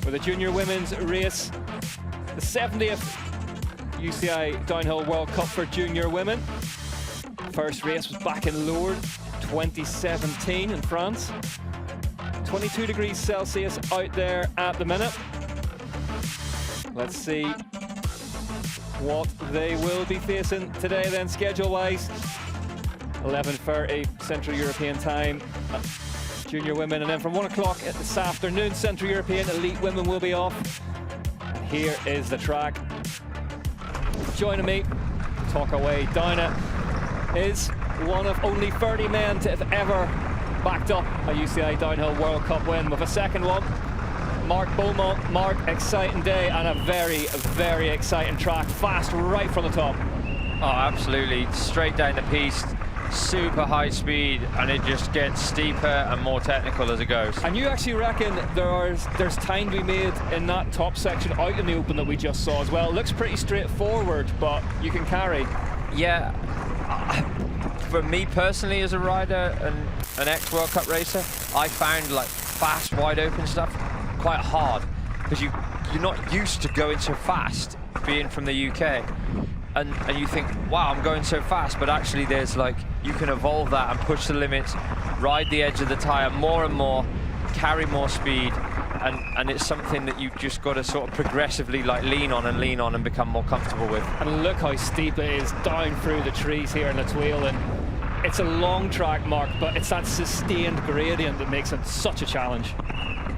For the junior women's race, the 70th UCI Downhill World Cup for junior women. First race was back in Lourdes, 2017 in France. 22 degrees Celsius out there at the minute. Let's see what they will be facing today then, schedule-wise. 11:30 Central European time, junior women, and then from 1 o'clock this afternoon, Central European elite women will be off. And here is the track. Joining me to talk away down it is one of only 30 men to have ever backed up a UCI Downhill World Cup win, with a second one. Mark Beaumont. Mark, exciting day and a very, very exciting track. Fast right from the top. Oh, absolutely. Straight down the piste, super high speed, and it just gets steeper and more technical as it goes. And you actually reckon there's time to be made in that top section out in the open that we just saw as well? It looks pretty straightforward, but you can carry. Yeah. For me personally as a rider and an ex-World Cup racer, I found like fast, wide open stuff quite hard, because you're not used to going so fast, being from the UK. And you think, wow, I'm going so fast, but actually there's like, you can evolve that and push the limits, ride the edge of the tire more and more, carry more speed, and it's something that you've just got to sort of progressively like lean on and become more comfortable with. And look how steep it is down through the trees here in the Thuile, and it's a long track, Mark, but it's that sustained gradient that makes it such a challenge.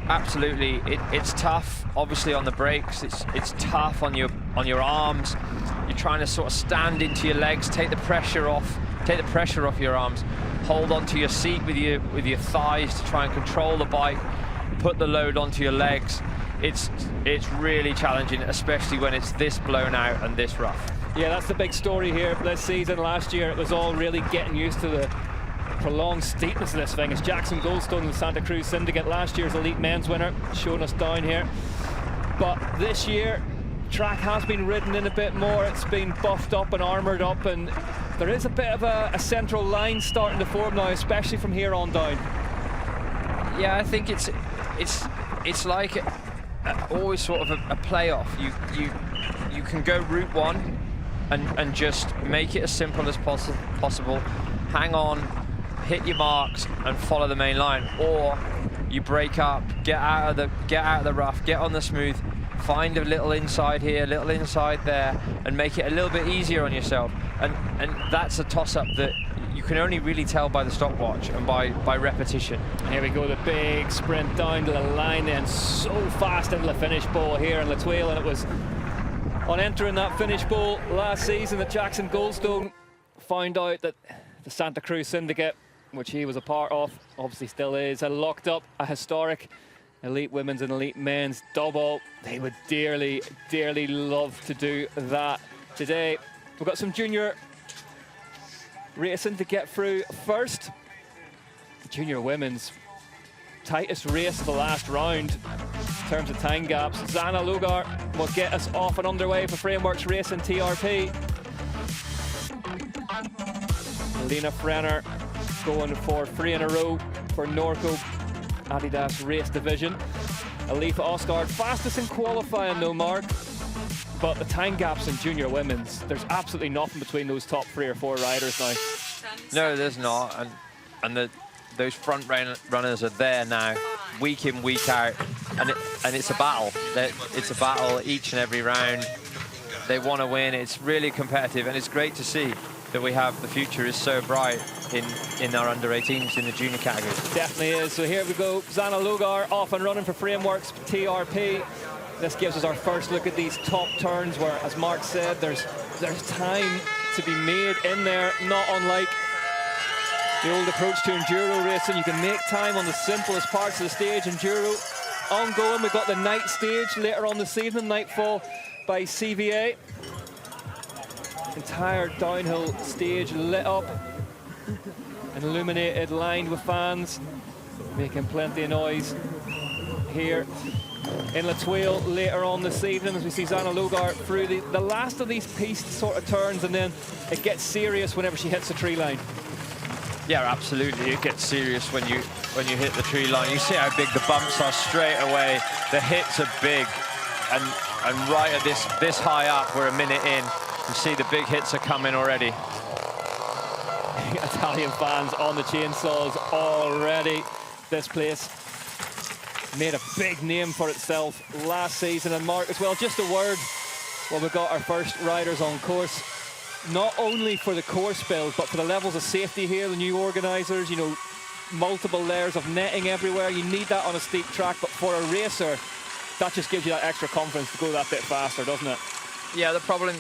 Absolutely, it's tough. Obviously on the brakes, it's tough on your arms. You're trying to sort of stand into your legs, take the pressure off your arms, hold onto your seat with your thighs to try and control the bike, put the load onto your legs. It's really challenging, especially when it's this blown out and this rough. Yeah, that's the big story here this season. Last year it was all really getting used to the prolonged steepness of this thing. It's Jackson Goldstone in the Santa Cruz Syndicate, last year's elite men's winner, showing us down here. But this year, track has been ridden in a bit more. It's been buffed up and armoured up, and there is a bit of a central line starting to form now, especially from here on down. Yeah, I think it's like always sort of a playoff. You can go route one and just make it as simple as possible. Hang on, hit your marks and follow the main line, or you break up, get out of the rough, get on the smooth, find a little inside here, a little inside there, and make it a little bit easier on yourself. And that's a toss-up that you can only really tell by the stopwatch and by repetition. And here we go, the big sprint down to the line, then so fast into the finish bowl here in the Thuile, and it was on entering that finish bowl last season that Jackson Goldstone found out that the Santa Cruz Syndicate, which he was a part of, obviously still is, had locked up a historic elite women's and elite men's double. They would dearly, dearly love to do that today. We've got some junior racing to get through first. The junior women's tightest race of the last round in terms of time gaps. Zanna Logar will get us off and underway for Frameworks Racing TRP. Lena Frener going for 3 in a row for Norco Adidas Race Division. Aletha Ostgaard fastest in qualifying though, Mark. But the time gaps in junior women's, there's absolutely nothing between those top 3 or 4 riders now. No, there's not, and those front runners are there now, week in, week out, and it's a battle. It's a battle each and every round. They want to win. It's really competitive, and it's great to see that we have the future is so bright in our under-18s in the junior category. Definitely is. So here we go, Zanna Logar off and running for Frameworks TRP. This gives us our first look at these top turns where, as Mark said, there's time to be made in there, not unlike the old approach to enduro racing. You can make time on the simplest parts of the stage. Enduro ongoing. We've got the night stage later on this evening, Nightfall by CVA. Entire downhill stage lit up and illuminated, lined with fans, making plenty of noise here in La Thuile later on this evening as we see Zanna Logar through the last of these piste sort of turns, and then it gets serious whenever she hits the tree line. Yeah, absolutely. It gets serious when you hit the tree line. You see how big the bumps are straight away. The hits are big, and right at this high up, we're a minute in. You see the big hits are coming already. Italian fans on the chainsaws already. This place made a big name for itself last season. And Mark, as well, just a word. Well, we've got our first riders on course, not only for the course build, but for the levels of safety here, the new organisers, you know, multiple layers of netting everywhere. You need that on a steep track, but for a racer, that just gives you that extra confidence to go that bit faster, doesn't it? Yeah, the problem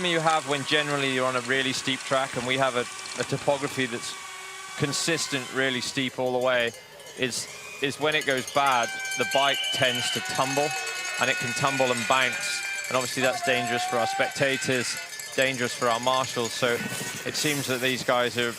you have when generally you're on a really steep track, and we have a topography that's consistent, really steep all the way, is when it goes bad, the bike tends to tumble, and it can tumble and bounce. And obviously that's dangerous for our spectators, dangerous for our marshals. So it seems that these guys are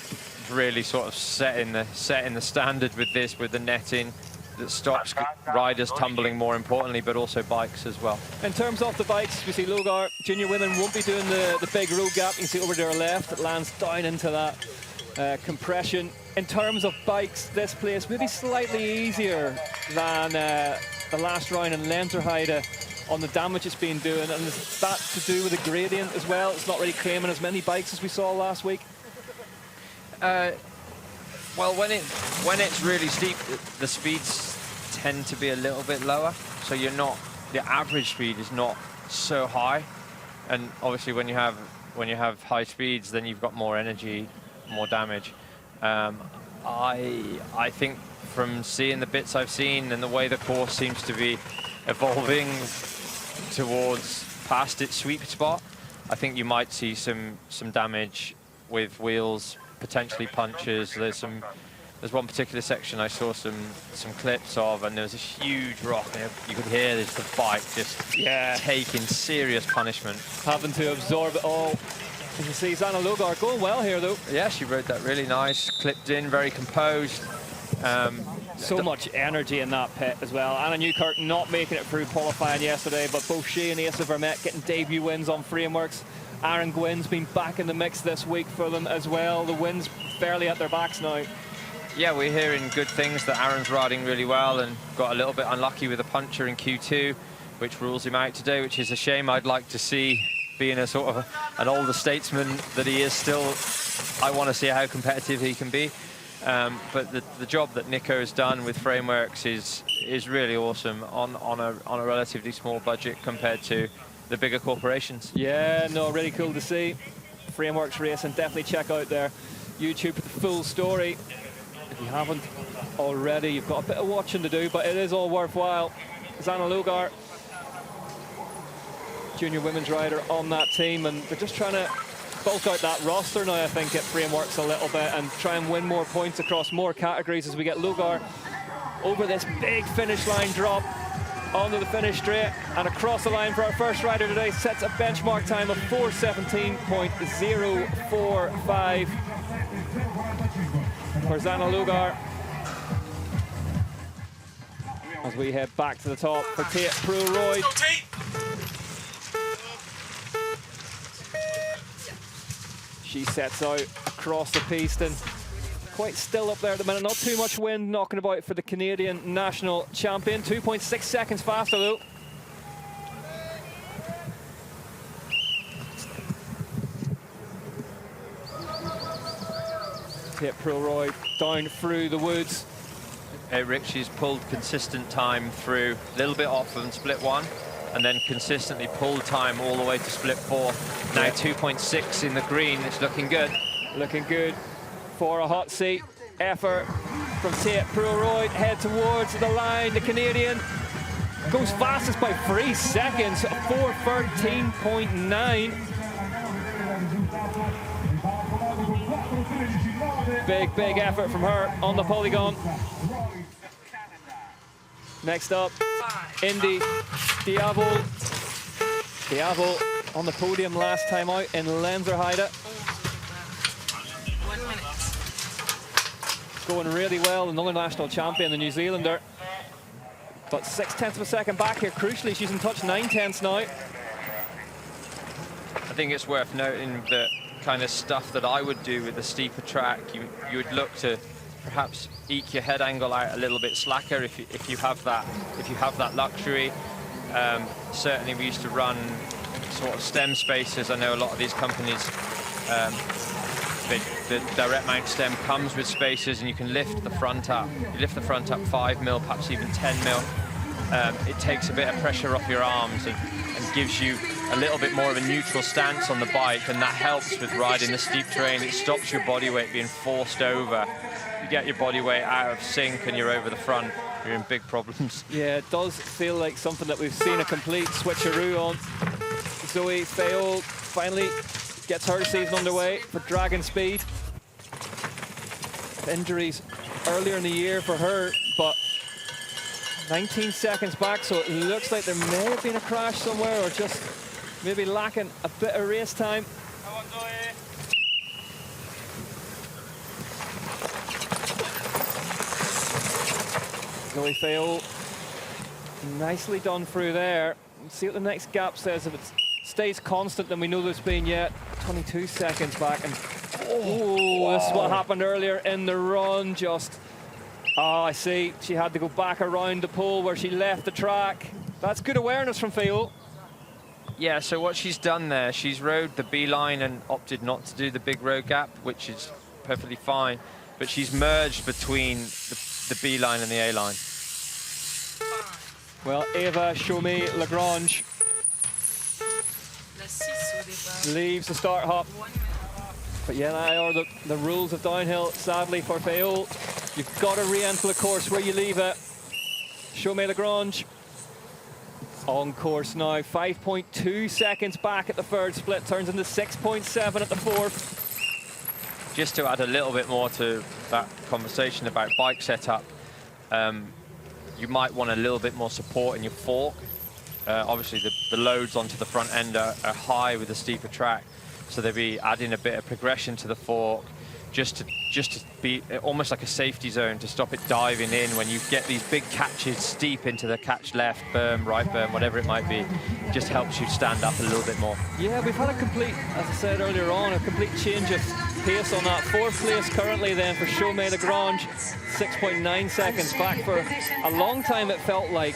really sort of setting the standard with this, with the netting that stops riders tumbling, more importantly, but also bikes as well. In terms of the bikes, we see Logar junior women won't be doing the big road gap. You can see over to our left, it lands down into that compression. In terms of bikes, this place maybe slightly easier than the last round in Lenzerheide on the damage it's been doing, and is that to do with the gradient as well? It's not really claiming as many bikes as we saw last week. Well, when it's really steep, the speeds tend to be a little bit lower, so the average speed is not so high, and obviously when you have high speeds, then you've got more energy, more damage. I think from seeing the bits I've seen and the way the course seems to be evolving towards past its sweet spot, I think you might see some damage with wheels, potentially punches. There's one particular section I saw some clips of, and there was a huge rock, and you could hear the bike just taking serious punishment, having to absorb it all. You can see Zanna Logar going well here, though. Yeah, she rode that really nice, clipped in, very composed. So much energy in that pit as well. Anna Newkirk not making it through qualifying yesterday, but both she and Asa Vermette getting debut wins on frameworks. Aaron Gwynn's been back in the mix this week for them as well. The wins fairly at their backs now. Yeah, we're hearing good things, that Aaron's riding really well and got a little bit unlucky with a puncture in Q2, which rules him out today, which is a shame. I'd like to see, being a sort of an older statesman that he is still, I want to see how competitive he can be. But the job that Nico's done with frameworks is really awesome on a relatively small budget compared to the bigger corporations. Yeah, no, really cool to see. Frameworks Racing, definitely check out their YouTube for the full story. If you haven't already, you've got a bit of watching to do, but it is all worthwhile. Zanna Logar, junior women's rider on that team, and they're just trying to bulk out that roster now, I think, at Frameworks a little bit, and try and win more points across more categories as we get Logar over this big finish line drop onto the finish straight and across the line for our first rider today. Sets a benchmark time of 4:17.045 for Zanna Logar. As we head back to the top for Tate Proulx-Royds. She sets out across the piste, and quite still up there at the minute. Not too much wind knocking about for the Canadian national champion. 2.6 seconds faster though. Tate Proulx-Royds down through the woods. Hey Rick, she's pulled consistent time through, a little bit off on split 1, and then consistently pulled time all the way to split 4. Now 2.6 in the green. It's looking good. Looking good for a hot seat effort from Tate Proulx-Royds. Head towards the line. The Canadian goes fastest by 3 seconds, 4:13.9. Big effort from her on the polygon. Next up, MTBWS. Deavoll on the podium last time out in Lenzerheide. 1 minute. Going really well, another national champion, the New Zealander. But 0.6 of a second back here. Crucially, she's in touch 9/10 now. I think it's worth noting that kind of stuff that I would do with a steeper track. You would look to perhaps eke your head angle out a little bit slacker if you have that luxury. Certainly, we used to run sort of stem spacers. I know a lot of these companies, the direct mount stem comes with spacers, and you can lift the front up. You lift the front up 5 mil, perhaps even 10 mil. It takes a bit of pressure off your arms and gives you a little bit more of a neutral stance on the bike, and that helps with riding the steep terrain. It stops your body weight being forced over. You get your body weight out of sync and you're over the front, you're in big problems. Yeah, it does feel like something that we've seen a complete switcheroo on. Zoe Fayolle finally gets her season underway for Dragon Speed. Injuries earlier in the year for her, but 19 seconds back, so it looks like there may have been a crash somewhere, or just maybe lacking a bit of race time. Come on, Zoe. Zoe Fayolle, nicely done through there. Let's see what the next gap says. If it stays constant, then we know there's been yet 22 seconds back. And oh, this is what happened earlier in the run. Just, oh, I see. She had to go back around the pole where she left the track. That's good awareness from Fayolle. Yeah, so what she's done there, she's rode the B line and opted not to do the big road gap, which is perfectly fine. But she's merged between the B line and the A line. Well, Aletha Chaumet-Lagrange leaves the start hop. But yeah, they are the rules of downhill, sadly, for Fayolle. You've got to re-enter the course where you leave it. Chaumet-Lagrange on course now. 5.2 seconds back at the third split, turns into 6.7 at the fourth. Just to add a little bit more to that conversation about bike setup, you might want a little bit more support in your fork. Obviously, the loads onto the front end are high with a steeper track, so they'll be adding a bit of progression to the fork, just to be almost like a safety zone to stop it diving in when you get these big catches steep into the catch left berm, right berm, whatever it might be. It just helps you stand up a little bit more. Yeah, we've had a complete, as I said earlier on, a complete change of pace on that. Fourth place currently then for Chaumet-Lagrange, 6.9 seconds back. For a long time it felt like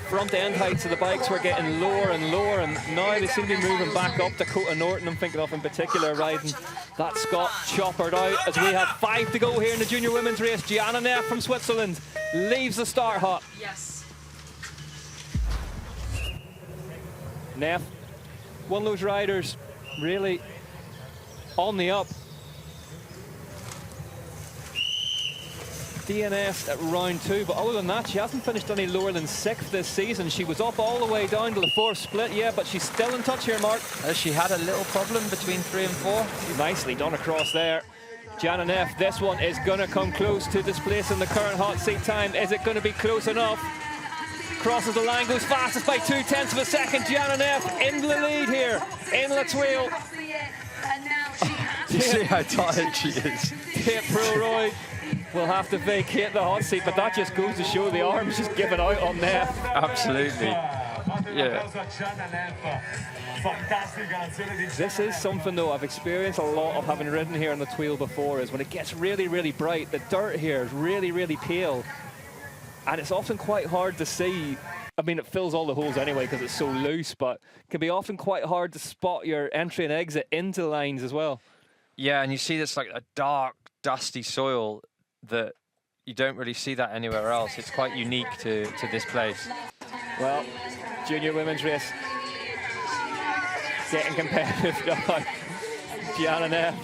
front end heights of the bikes were getting lower and lower, and now they seem to be moving back up. Dakota Norton, I'm thinking of in particular, riding that Scott choppered out as we have 5 to go here in the junior women's race. Gianna Nef from Switzerland leaves the start hop. Yes. Nef, one of those riders really on the up. DNS at round 2, but other than that, she hasn't finished any lower than 6th this season. She was up all the way down to the 4th split, yeah, but she's still in touch here, Mark. Has she had a little problem between 3 and 4? Nicely done across there. Gianna Nef, this one is going to come close to displacing the current hot seat time. Is it going to be close enough? Crosses the line, goes fastest by 0.2 of a second. Gianna Nef into the lead here in La Thuile. You see how tired she is. Proulx-Royds will have to vacate the hot seat, but that just goes to show the arms just giving out on Nef. Absolutely. Yeah. This is something, though, I've experienced a lot of having ridden here on the Thuile before, is when it gets really, really bright, the dirt here is really, really pale. And it's often quite hard to see. I mean, it fills all the holes anyway because it's so loose, but it can be often quite hard to spot your entry and exit into the lines as well. Yeah, and you see this like a dark, dusty soil that you don't really see that anywhere else. It's quite unique to this place. Well, junior women's race getting competitive now. Gianna Nef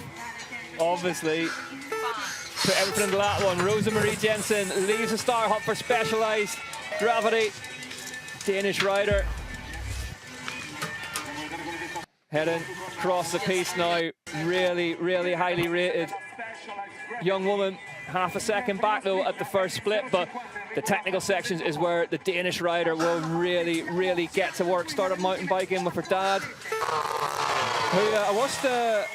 obviously put everything into that one. Rosa Marie Jensen leaves the start hop for Specialized Gravity. Danish rider heading across the piece now. Really, really highly rated young woman. Half a second back though at the first split, but the technical sections is where the Danish rider will really, really get to work. Started mountain biking with her dad. I watched a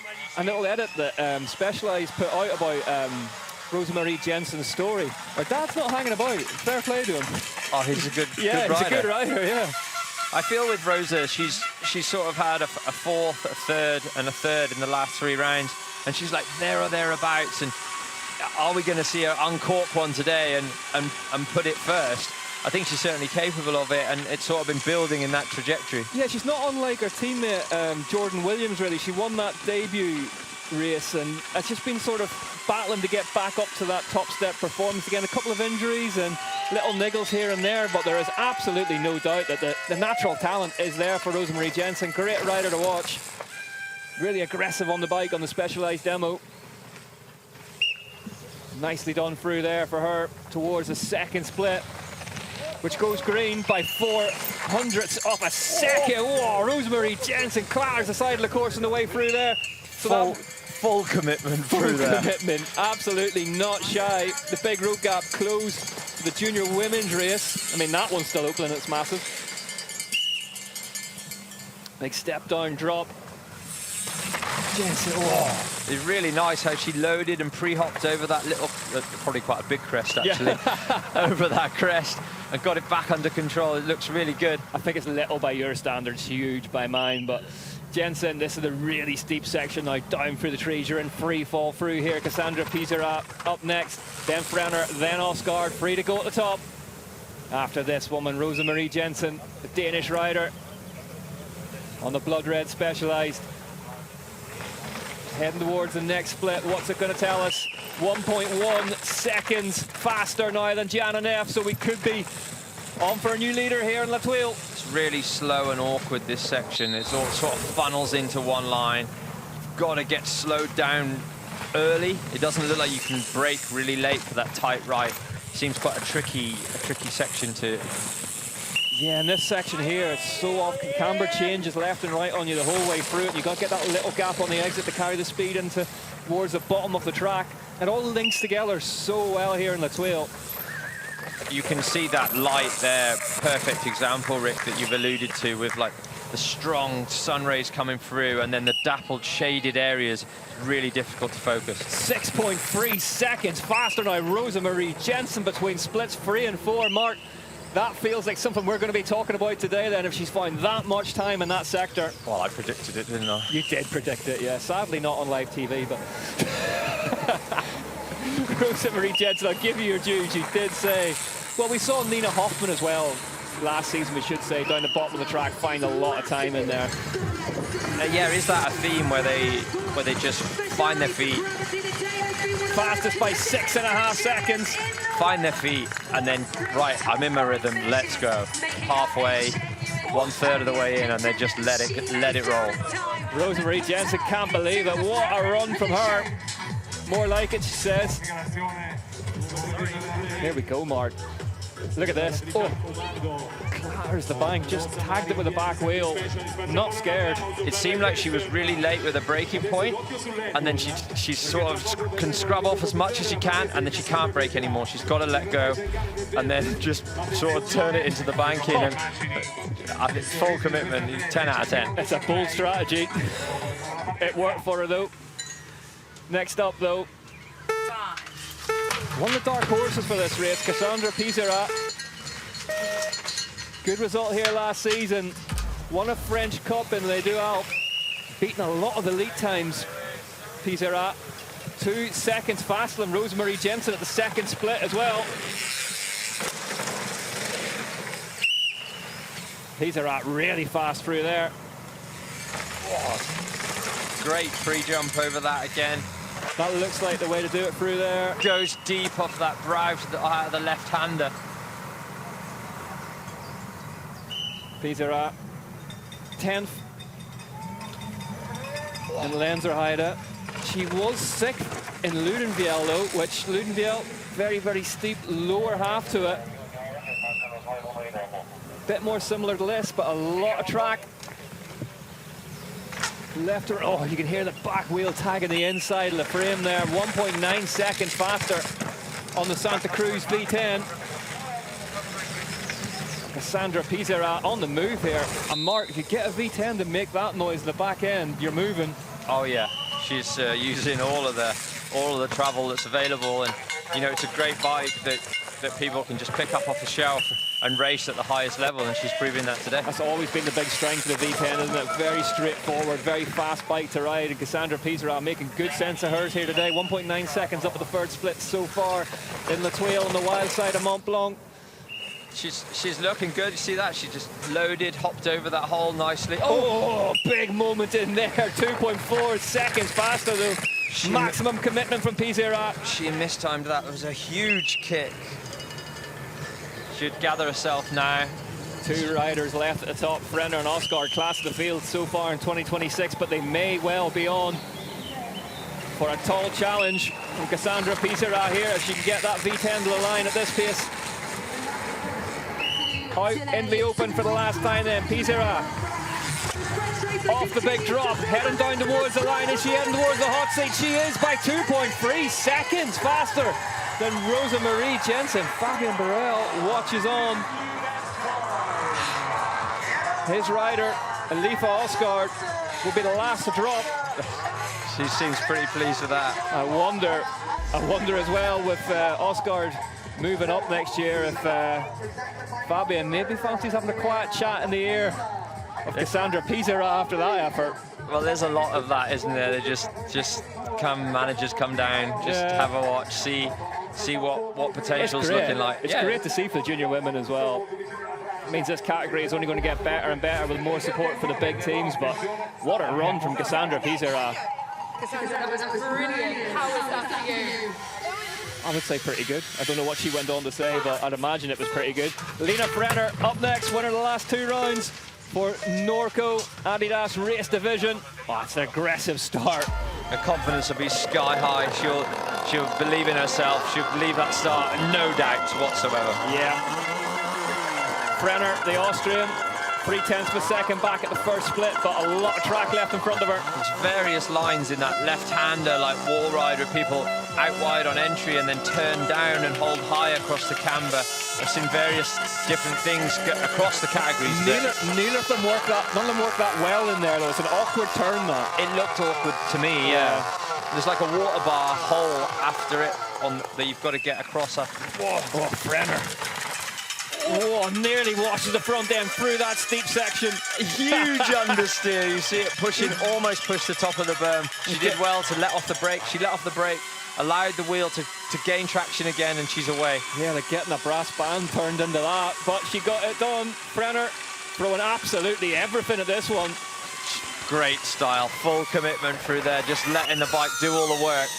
little edit that Specialized put out about Rosa Marie Jensen's story. Her dad's not hanging about. Fair play to him. Oh, he's a good, yeah, good rider. He's a good rider, yeah. I feel with Rosa, she's she's sort of had a fourth, a third, and a third in the last 3 rounds, and she's like there or thereabouts. And are we going to see her uncork one today and put it first? I think she's certainly capable of it, and it's sort of been building in that trajectory. Yeah, she's not unlike her teammate Jordan Williams, really. She won that debut race, and it's just been sort of battling to get back up to that top step performance again. A couple of injuries and little niggles here and there, but there is absolutely no doubt that the natural talent is there for Rosa Marie Jensen. Great rider to watch. Really aggressive on the bike on the Specialized demo. Nicely done through there for her towards the second split, which goes green by 400ths of a second. Whoa, Rosa Marie Jensen clatters the side of the course on the way through there. So full commitment through there. Full commitment, absolutely not shy. The big road gap closed for the junior women's race. I mean, that one's still open and it's massive. Big step down drop. Jensen, whoa. It's really nice how she loaded and pre-hopped over that little, probably quite a big crest actually, over that crest and got it back under control. It looks really good. I think it's little by your standards, huge by mine, but Jensen, this is a really steep section now, down through the trees. You're in free fall through here. Cassandre Peizerat up next, then Frener, then Ostgaard, free to go at the top. After this woman, Rosa Marie Jensen, the Danish rider on the blood red Specialized. Heading towards the next split. What's it going to tell us? 1.1 seconds faster now than Gianna Nef, so we could be on for a new leader here in La Thuile. It's really slow and awkward, this section. It all sort of funnels into one line. You've got to get slowed down early. It doesn't look like you can brake really late for that tight right. Seems quite a tricky section to... Yeah, in this section here, it's so often camber changes left and right on you the whole way through it. You've got to get that little gap on the exit to carry the speed into towards the bottom of the track. It all links together so well here in La Thuile. You can see that light there, perfect example, Rick, that you've alluded to, with like the strong sun rays coming through and then the dappled shaded areas. Really difficult to focus. 6.3 seconds faster now, Rosa Marie Jensen between splits 3 and 4. Mark, that feels like something we're going to be talking about today then, if she's found that much time in that sector. Well, I predicted it, didn't I? You did predict it, yeah. Sadly not on live TV, but... Rosa Marie Jensen, I'll give you your due. She did say... Well, we saw Nina Hoffman as well last season, we should say, down the bottom of the track, find a lot of time in there. Yeah, is that a theme where they just find their feet? Fastest by 6.5 seconds. Find their feet, and then, right, I'm in my rhythm, let's go. Halfway, 1/3 of the way in, and they just let it roll. Rosa Marie Jensen can't believe it. What a run from her. More like it, she says. Here we go, Mark. Look at this. Oh, clatters the bank, just tagged it with a back wheel. Not scared. It seemed like she was really late with a braking point, and then she sort of can scrub off as much as she can, and then she can't brake anymore. She's got to let go, and then just sort of turn it into the banking. And full commitment, 10 out of 10. It's a bold strategy. It worked for her, though. Next up, though, one of the dark horses for this race, Cassandre Peizerat. Good result here last season. Won a French Cup in Les Deux Alpes. Beaten a lot of elite times, Peizerat. 2 seconds faster than Rosa Marie Jensen at the second split as well. Peizerat really fast through there. Whoa. Great pre-jump over that again. That looks like the way to do it through there. Goes deep off that brow to the left-hander. Peizerat, 10th. And Lenzerheide. She was 6th in Ludenviel though, which Ludenviel, very, very steep lower half to it. Bit more similar to this, but a lot of track. Left to, oh, you can hear the back wheel tagging the inside of the frame there. 1.9 seconds faster on the Santa Cruz V10. Cassandre Peizerat on the move here. And Mark, if you get a V10 to make that noise in the back end, you're moving. Oh yeah, she's using all of the travel that's available, and you know, it's a great bike that people can just pick up off the shelf. and race at the highest level, and she's proving that today. That's always been the big strength of the V10, isn't it? Very straightforward, very fast bike to ride, and Cassandre Peizerat making good sense of hers here today. 1.9 seconds up at the third split so far in La Thuile on the wild side of Mont Blanc. She's looking good. You see that? She just loaded, hopped over that hole nicely. Oh, big moment in there. 2.4 seconds faster though. Maximum commitment from Peizerat. She mistimed that. It was a huge kick. Should gather herself now. Two riders left at the top, Frener and Ostgaard, class of the field so far in 2026, but they may well be on for a tall challenge from Cassandre Peizerat here if she can get that V10 to the line at this pace. Out in the open for the last time then, Peizerat off the big drop, heading down towards the line. Is she heading towards the hot seat? She is, by 2.3 seconds faster than Rosa Marie Jensen. Fabian Proulx watches on. His rider, Aletha Ostgaard, will be the last to drop. She seems pretty pleased with that. I wonder as well with Ostgaard moving up next year if Fabian maybe fancies having a quiet chat in the ear of Cassandre Peizerat after that effort. Well, there's a lot of that, isn't there? They just come, managers come down, just have a watch, see what potential's looking like. It's great to see for the junior women as well. It means this category is only going to get better and better with more support for the big teams, but what a run from Cassandre Peizerat. Cassandre, that was brilliant. How was that for you? I would say pretty good. I don't know what she went on to say, but I'd imagine it was pretty good. Lena Frener up next, winner of the last 2 rounds for Norco Adidas Race Division. Oh, it's an aggressive start. Her confidence will be sky high. She'll believe in herself. She'll believe that start, no doubt whatsoever. Yeah. Frener, the Austrian, 0.3 of a second back at the first split, but a lot of track left in front of her. There's various lines in that left-hander, like wall ride, where people out wide on entry and then turn down and hold high across the camber. I've seen various different things across the categories. None of them work that well in there, though. It's an awkward turn, that. It looked awkward to me, yeah. There's like a water bar hole after it that you've got to get across. Whoa, Frener. Oh, nearly washes the front end through that steep section. Huge understeer. You see it pushing, almost pushed the top of the berm. She did well to let off the brake. She let off the brake, allowed the wheel to gain traction again, and she's away. Yeah, like getting a brass band turned into that, but she got it done. Frener throwing absolutely everything at this one. Great style, full commitment through there, just letting the bike do all the work.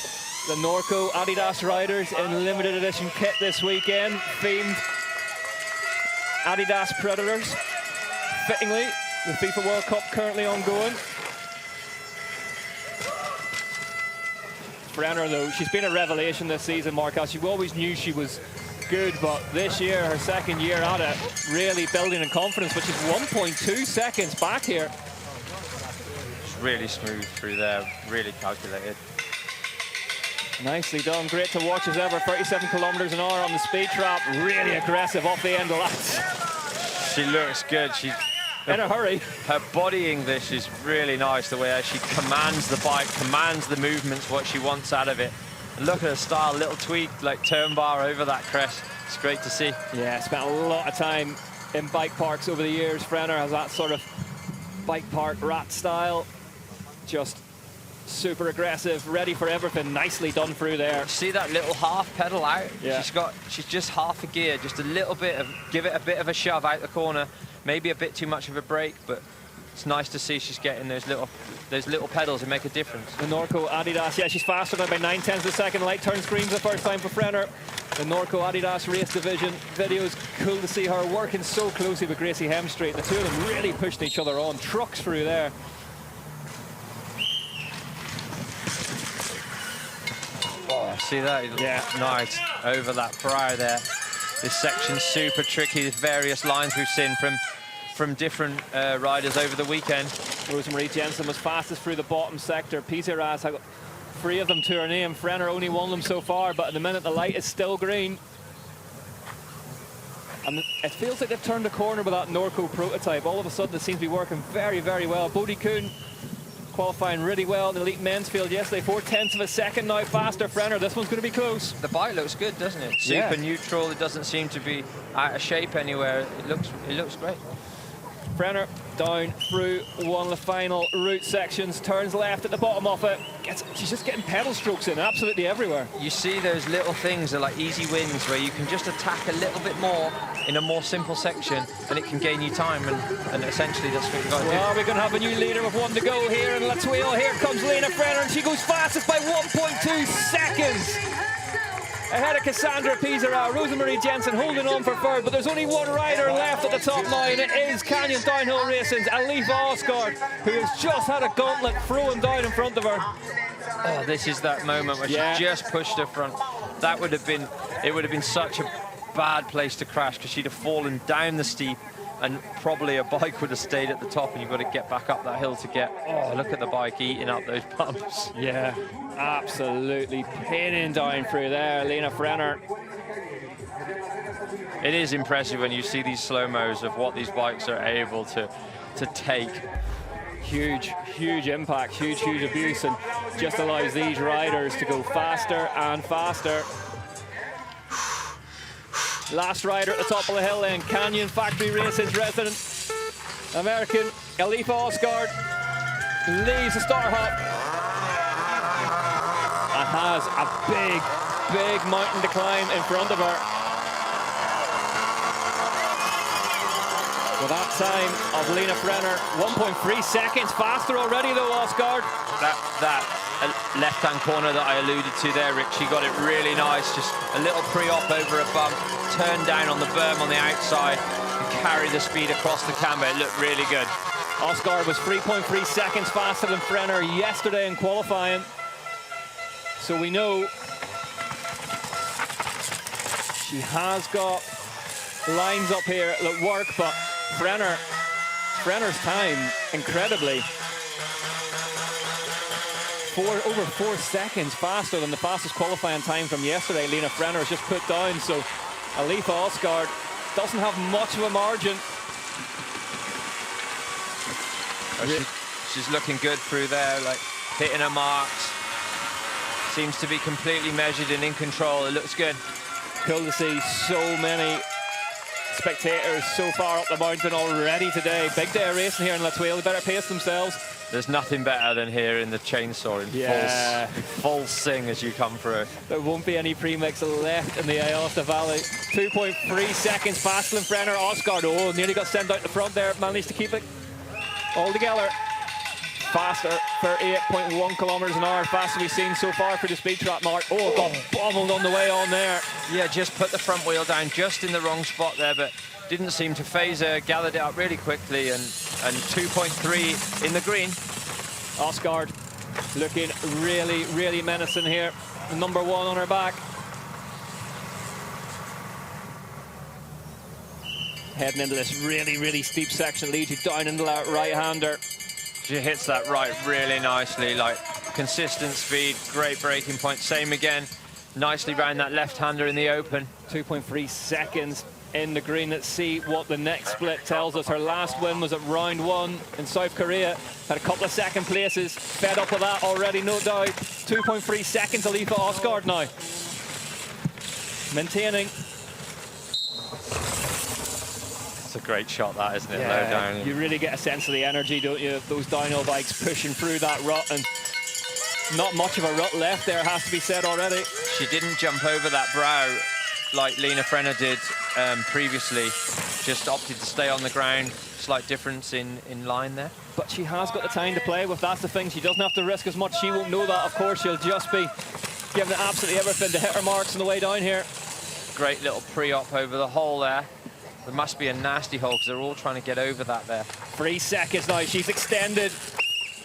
The Norco Adidas riders in limited edition kit this weekend, themed Adidas Predators. Fittingly, the FIFA World Cup currently ongoing. Frener, though, she's been a revelation this season, Marcus. You always knew she was good, but this year, her second year at it, really building in confidence, but she's 1.2 seconds back here. It's really smooth through there, really calculated. Nicely done, great to watch as ever. 37 kilometers an hour on the speed trap, really aggressive off the end of that. She looks good. She's in a hurry. Her body English is really nice, the way she commands the bike, commands the movements, what she wants out of it. And look at her style, little tweak, like turn bar over that crest. It's great to see. Yeah, spent a lot of time in bike parks over the years. Frener has that sort of bike park rat style. Just super aggressive, ready for everything. Nicely done through there. See that little half pedal out? Yeah. She's just half a gear, just a little bit of, give it a bit of a shove out the corner. Maybe a bit too much of a brake, but it's nice to see she's getting those little pedals that make a difference. The Norco Adidas, yeah, she's faster now by 0.9 of a second. Light turn screens the first time for Frener. The Norco Adidas Race Division videos, cool to see her working so closely with Gracie Hemstreet. The two of them really pushing each other on. Trucks through there. Oh, see that? Yeah. Nice. Over that brow there. This section's super tricky. There's various lines we've seen from different riders over the weekend. Rosa Marie Jensen was fastest through the bottom sector. Peizerat had 3 of them to her name. Frener only won them so far, but at the minute the light is still green. And it feels like they've turned a corner with that Norco prototype. All of a sudden it seems to be working very, very well. Bodie Kuhn qualifying really well in the elite men's field yesterday. 4/10 of a second now faster. Frener, this one's going to be close. The bike looks good, doesn't it? Yeah. Super neutral. It doesn't seem to be out of shape anywhere. It looks great. Frener down through one of the final route sections, turns left at the bottom of it. She's just getting pedal strokes in absolutely everywhere. You see those little things are like easy wins where you can just attack a little bit more in a more simple section and it can gain you time, and essentially that's what you've got to do. Well, we're going to have a new leader with one to go here in La Thuile. Here comes Lena Frener, and she goes fastest by 1.2 seconds. Ahead of Cassandre Peizerat, Rosa Marie Jensen holding on for third, but there's only one rider left at the top now, and it is Canyon Downhill Racing's Aletha Ostgaard, who has just had a gauntlet thrown down in front of her. Oh, this is that moment where she just pushed her front. That would have been, it would have been such a bad place to crash because she'd have fallen down the steep and probably a bike would have stayed at the top, and you've got to get back up that hill to get, oh, look at the bike eating up those bumps. Yeah, absolutely pinning down through there, Lena Frener. It is impressive when you see these slow-mos of what these bikes are able to take. Huge impact, huge abuse, and just allows these riders to go faster and faster. Last rider at the top of the hill then, Canyon Factory Racing's resident American Aletha Ostgaard leaves the start hop and has a big mountain to climb in front of her. With that time of Lena Frener, 1.3 seconds faster already though, Ostgaard. That left-hand corner that I alluded to there, Rick, she got it really nice, just a little pre-op over a bump, turn down on the berm on the outside, and carry the speed across the camber. It looked really good. Ostgaard was 3.3 seconds faster than Frener yesterday in qualifying. So we know she has got lines up here that work, but Frener's time, incredibly, over 4 seconds faster than the fastest qualifying time from yesterday. Lena Frener has just put down, so Aletha Ostgaard doesn't have much of a margin. She's looking good through there, like hitting her marks. Seems to be completely measured and in control. It looks good. Cool to see so many spectators so far up the mountain already today. Big day of racing here in La Thuile. They better pace themselves. There's nothing better than hearing the chainsaw in full sing as you come through. There won't be any premix left in the Aosta Valley. 2.3 seconds faster than Frener. Ostgaard, nearly got sent out the front there. Managed to keep it all together. Faster, 38.1 kilometers an hour. Faster we've seen so far for the speed trap mark. Oh, got bombled on the way on there. Yeah, just put the front wheel down just in the wrong spot there, but didn't seem to phase her, gathered it up really quickly, and 2.3 in the green. Ostgaard looking really menacing here. Number 1 on her back. Heading into this really steep section, leads you down into that right-hander. She hits that right really nicely, like consistent speed, great braking point. Same again, nicely round that left-hander in the open. 2.3 seconds in the green. Let's see what the next split tells us. Her last win was at round 1 in South Korea. Had a couple of second places. Fed up with that already, no doubt. 2.3 seconds, Aletha Ostgaard now. Maintaining. It's a great shot, that, isn't it? Yeah, low down. You really get a sense of the energy, don't you? Those downhill bikes pushing through that rut, and not much of a rut left there, has to be said already. She didn't jump over that brow like Lena Frener did previously. Just opted to stay on the ground. Slight difference in line there. But she has got the time to play with. That's the thing. She doesn't have to risk as much. She won't know that, of course. She'll just be giving it absolutely everything to hit her marks on the way down here. Great little pre-op over the hole there. There must be a nasty hole because they're all trying to get over that there. 3 seconds now. She's extended.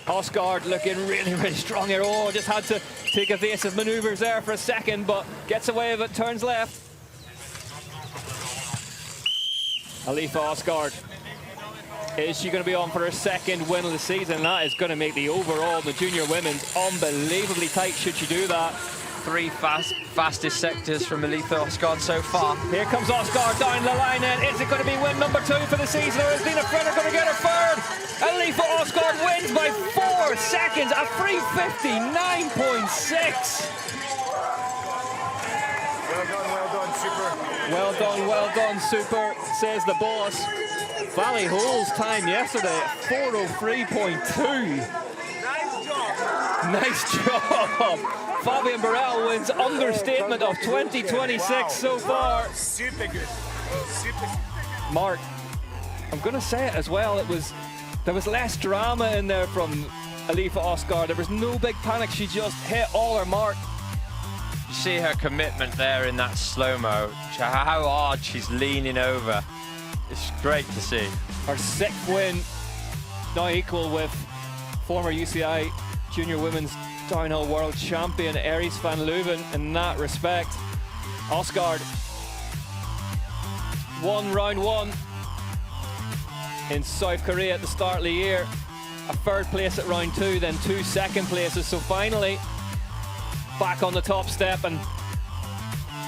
Ostgaard looking really strong here. Oh, just had to take evasive maneuvers there for a second, but gets away with it, turns left. Aletha Ostgaard. Is she going to be on for her second win of the season? That is going to make the overall, the junior women's, unbelievably tight should she do that. 3 fastest sectors from Aletha Ostgaard so far. Here comes Ostgaard down the line, and is it going to be win number 2 for the season, or is Lena Frener going to get her third? Aletha Ostgaard wins by 4 seconds, a 3:59.6. Well done, super, says the boss. Valley Hole's time yesterday at 4:03.2. Nice job. Fabian Proulx wins understatement of 2026 so far. Super good. Super. Mark, I'm going to say it as well. There was less drama in there from Aletha Ostgaard. There was no big panic. She just hit all her mark. You see her commitment there in that slow-mo. How hard she's leaning over. It's great to see. Her 6th win, now equal with former UCI Junior Women's Downhill World Champion Aries van Leuven in that respect. Ostgaard won round 1 in South Korea at the start of the year. A 3rd place at round 2, then 2 second places. So finally, back on the top step, and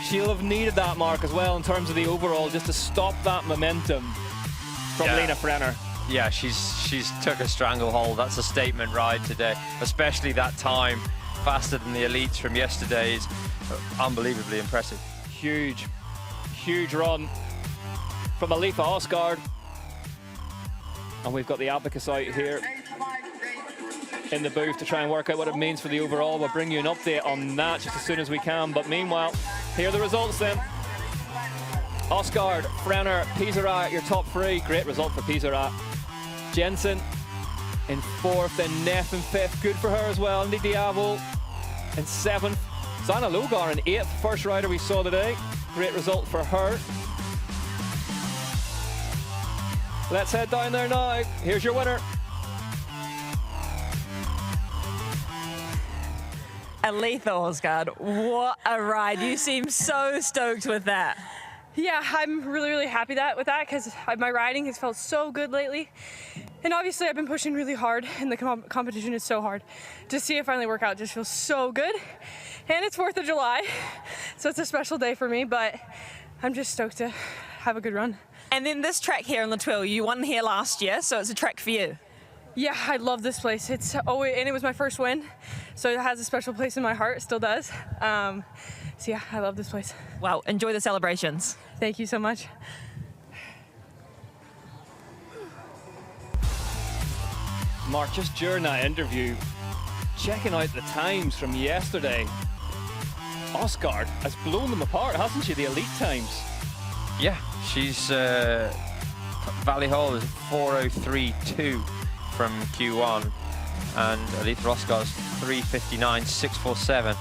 she'll have needed that mark as well in terms of the overall, just to stop that momentum from Lena Frener. Yeah, she's took a stranglehold. That's a statement ride today, especially that time, faster than the elites from yesterday, is unbelievably impressive. Huge run from Aletha Ostgaard. And we've got the abacus out here in the booth to try and work out what it means for the overall. We'll bring you an update on that just as soon as we can. But meanwhile, here are the results then. Ostgaard, Frener, Peizerat, your top 3. Great result for Peizerat. Jensen in 4th, then Nef in 5th. Good for her as well. MTBWS in 7th. Zanna Logar in 8th. First rider we saw today. Great result for her. Let's head down there now. Here's your winner. Aletha Ostgaard, what a ride. You seem so stoked with that. Yeah, I'm really happy with that because my riding has felt so good lately. And obviously I've been pushing really hard, and the competition is so hard. To see it finally work out just feels so good. And it's 4th of July, so it's a special day for me, but I'm just stoked to have a good run. And then this track here in the Thuile, you won here last year, so it's a track for you. Yeah, I love this place. And it was my first win, so it has a special place in my heart. It still does. So yeah, I love this place. Well, enjoy the celebrations. Thank you so much. Mark, just during that interview, checking out the times from yesterday, Ostgaard has blown them apart, hasn't she, the elite times? Yeah, she's Valley Hole is 4:03.2 from Q1, and Aletha Ostgaard's 3:59.647.